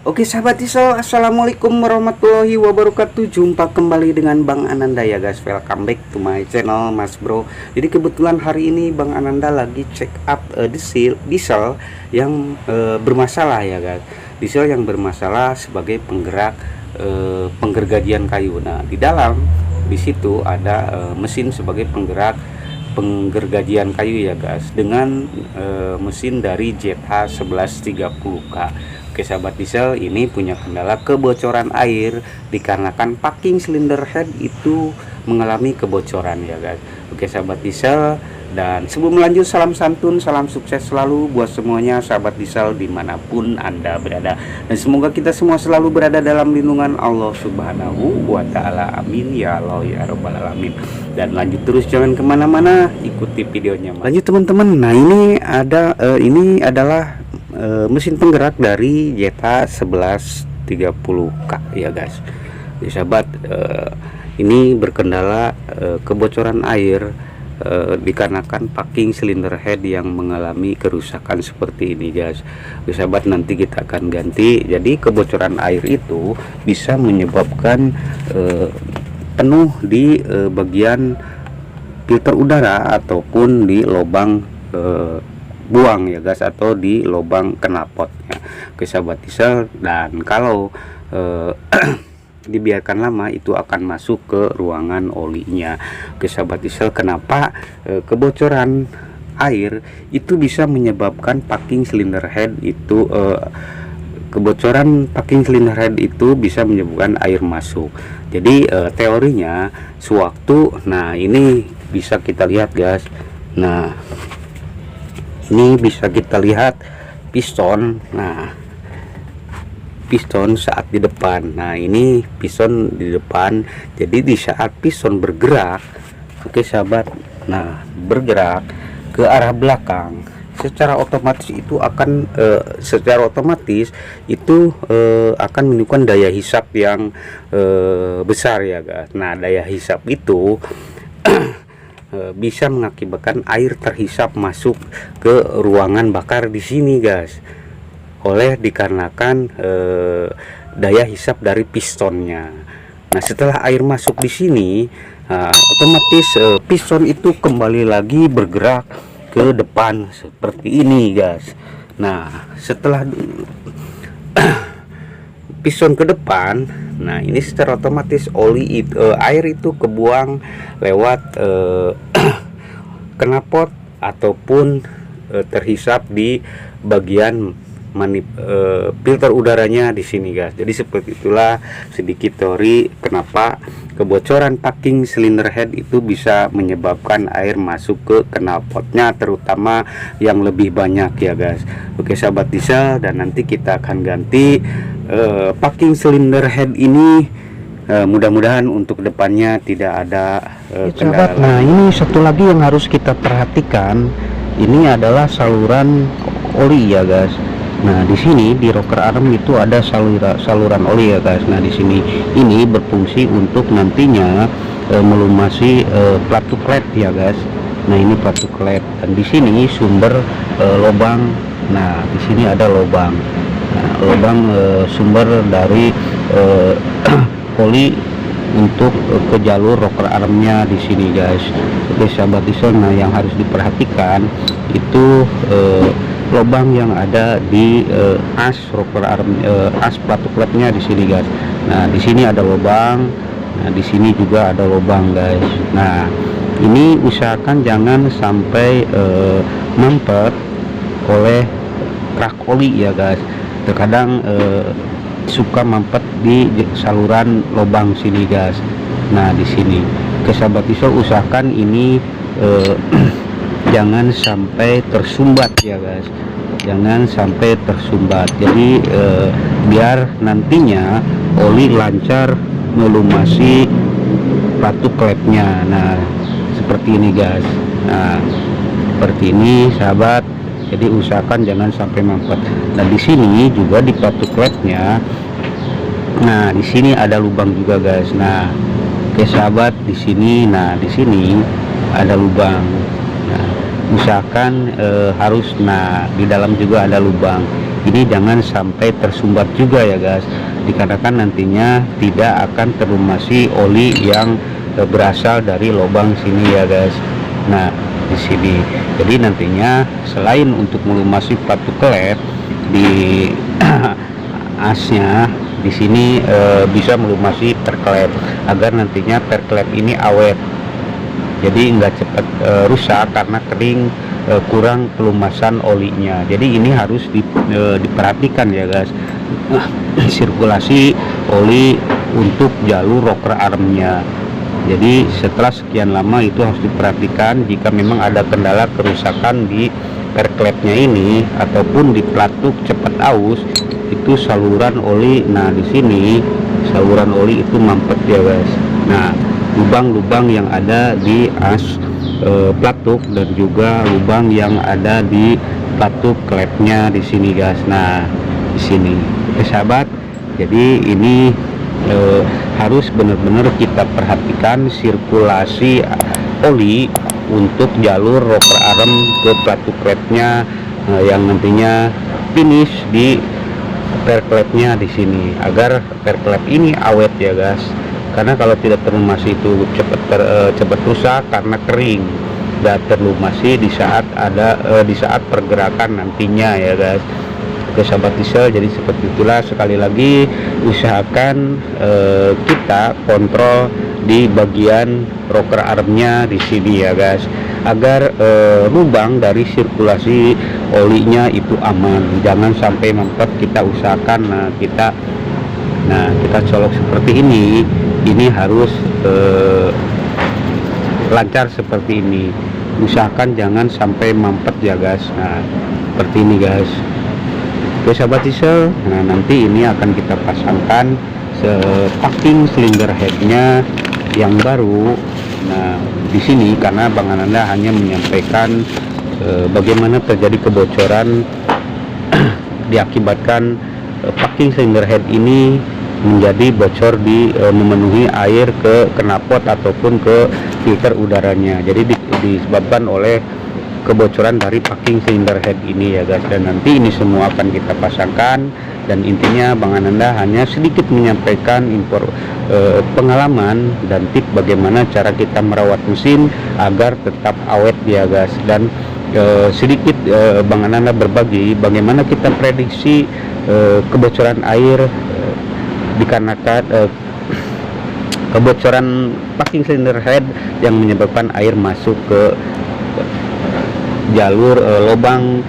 Oke sahabat Isol, assalamualaikum warahmatullahi wabarakatuh. Jumpa kembali dengan Bang Ananda ya guys. Welcome back to my channel Mas Bro. Jadi kebetulan hari ini Bang Ananda lagi check up diesel yang bermasalah ya guys. Diesel yang bermasalah sebagai penggerak penggergajian kayu. Nah di dalam di situ ada mesin sebagai penggerak penggergajian kayu ya guys, dengan mesin dari ZH 1130K. Oke sahabat diesel, ini punya kendala kebocoran air dikarenakan packing cylinder head itu mengalami kebocoran ya guys. Oke sahabat diesel, dan sebelum lanjut, salam santun, salam sukses selalu buat semuanya sahabat diesel dimanapun anda berada, dan semoga kita semua selalu berada dalam lindungan Allah Subhanahu wa Ta'ala, amin ya Allah ya Rabbal alamin. Dan lanjut terus, jangan kemana-mana, ikuti videonya. Lanjut teman-teman. Nah ini adalah mesin penggerak dari ZH 1130K ya guys. Jadi sahabat, ini berkendala kebocoran air dikarenakan packing cylinder head yang mengalami kerusakan seperti ini guys. Jadi sahabat, nanti kita akan ganti. Jadi kebocoran air itu bisa menyebabkan penuh di bagian filter udara ataupun di lubang buang ya guys, atau di lubang knalpotnya ke sahabat diesel. Dan kalau dibiarkan lama itu akan masuk ke ruangan olinya ke sahabat diesel. Kenapa kebocoran air itu bisa menyebabkan packing cylinder head itu kebocoran packing cylinder head itu bisa menyebabkan air masuk. Jadi teorinya sewaktu, nah ini bisa kita lihat guys. Nah ini bisa kita lihat piston. Nah piston saat di depan, nah ini piston di depan. Jadi di saat piston bergerak, oke sahabat, nah bergerak ke arah belakang, secara otomatis itu akan akan menunjukkan daya hisap yang besar ya guys. Nah daya hisap itu bisa mengakibatkan air terhisap masuk ke ruangan bakar di sini guys, oleh dikarenakan daya hisap dari pistonnya. Nah setelah air masuk di sini, otomatis piston itu kembali lagi bergerak ke depan seperti ini guys. Nah setelah piston ke depan, nah ini secara otomatis air itu kebuang lewat knalpot ataupun terhisap di bagian filter udaranya di sini guys. Jadi seperti itulah sedikit teori kenapa kebocoran packing cylinder head itu bisa menyebabkan air masuk ke knalpotnya, terutama yang lebih banyak ya guys. Oke sahabat diesel, dan nanti kita akan ganti packing cylinder head ini. Mudah-mudahan untuk depannya tidak ada kendala. Nah ini satu lagi yang harus kita perhatikan, ini adalah saluran oli ya guys. Nah di sini di rocker arm itu ada saluran oli ya guys. Nah di sini ini berfungsi untuk nantinya melumasi plat tuklet ya guys. Nah ini plat tuklet, dan di sini sumber lubang. Nah di sini ada lubang. Nah, lubang sumber dari oli untuk ke jalur rocker armnya di sini guys. Oke sahabat diesel, nah yang harus diperhatikan itu lubang yang ada di as rocker arm, as plat tukletnya di sini guys. Nah di sini ada lubang, nah di sini juga ada lubang guys. Nah ini usahakan jangan sampai mampet oleh kerak oli ya guys. Terkadang suka mampet di saluran lubang sini guys. Nah di sini ke sahabat diesel, usahakan ini jangan sampai tersumbat ya guys, jangan sampai tersumbat. Jadi biar nantinya oli lancar melumasi plat tukletnya. Nah seperti ini guys. Nah seperti ini sahabat, jadi usahakan jangan sampai mampet. Dan di sini juga di plat tukletnya, nah di sini ada lubang juga guys. Nah oke sahabat, di sini, nah di sini ada lubang. Nah usahakan harus, nah di dalam juga ada lubang. Ini jangan sampai tersumbat juga ya guys, dikarenakan nantinya tidak akan terlumasi oli yang berasal dari lubang sini ya guys. Nah di sini, jadi nantinya selain untuk melumasi pelatuk klep di asnya, di sini bisa melumasi perklep agar nantinya perklep ini awet, jadi nggak cepat rusak karena kering, kurang pelumasan olinya. Jadi ini harus diperhatikan ya guys, sirkulasi oli untuk jalur rocker armnya. Jadi setelah sekian lama itu harus diperhatikan jika memang ada kendala kerusakan di perklepnya ini ataupun di pelatuk cepat aus, itu saluran oli. Nah di sini saluran oli itu mampet ya guys. Nah lubang-lubang yang ada di as pelatuk dan juga lubang yang ada di pelatuk klepnya di sini guys. Nah di sini sahabat, jadi ini harus benar-benar kita perhatikan sirkulasi oli untuk jalur rocker arm ke pelatuk klepnya yang nantinya finish di perklepnya di sini, agar perklep ini awet ya guys. Karena kalau tidak terlumasi itu cepat rusak karena kering, dan terlumasi di saat pergerakan nantinya ya guys. Oke sahabat diesel, jadi seperti itulah. Sekali lagi usahakan kita kontrol di bagian rocker armnya di sini ya guys, agar lubang dari sirkulasi olinya itu aman, jangan sampai mampet. Kita usahakan kita colok seperti ini harus lancar seperti ini, usahakan jangan sampai mampet ya guys. Nah seperti ini guys. Oke sahabat diesel, nah nanti ini akan kita pasangkan packing cylinder headnya yang baru. Nah di sini karena Bang Ananda hanya menyampaikan bagaimana terjadi kebocoran diakibatkan packing cylinder head ini menjadi bocor memenuhi air ke knalpot ataupun ke filter udaranya. Jadi disebabkan oleh kebocoran dari packing cylinder head ini ya guys. Dan nanti ini semua akan kita pasangkan, dan intinya Bang Ananda hanya sedikit menyampaikan pengalaman dan tips bagaimana cara kita merawat mesin agar tetap awet ya guys. Dan sedikit Bang Ananda berbagi bagaimana kita prediksi kebocoran air dikarenakan kebocoran packing cylinder head yang menyebabkan air masuk ke jalur lubang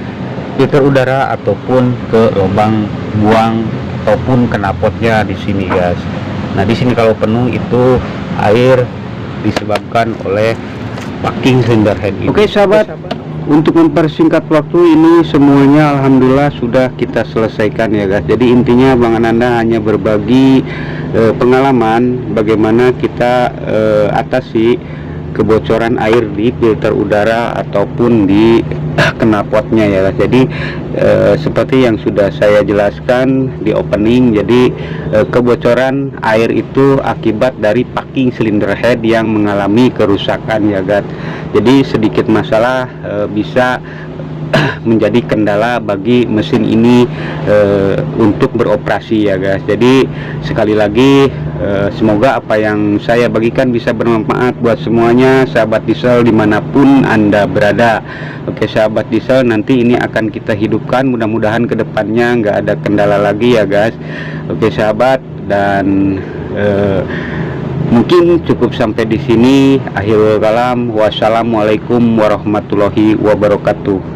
filter udara ataupun ke lubang buang ataupun knalpotnya di sini guys. Nah di sini kalau penuh itu air disebabkan oleh packing cylinder head ini. Oke sahabat, untuk mempersingkat waktu ini semuanya alhamdulillah sudah kita selesaikan ya guys. Jadi intinya Bang Ananda hanya berbagi pengalaman bagaimana kita atasi kebocoran air di filter udara ataupun di knalpotnya ya guys. Jadi seperti yang sudah saya jelaskan di opening, jadi kebocoran air itu akibat dari packing cylinder head yang mengalami kerusakan ya guys. Jadi sedikit masalah bisa menjadi kendala bagi mesin ini untuk beroperasi ya guys. Jadi sekali lagi semoga apa yang saya bagikan bisa bermanfaat buat semuanya sahabat diesel dimanapun Anda berada. Oke sahabat diesel, nanti ini akan kita hidupkan, mudah-mudahan kedepannya nggak ada kendala lagi ya guys. Oke sahabat, dan mungkin cukup sampai di sini. Akhirul kalam, wassalamualaikum warahmatullahi wabarakatuh.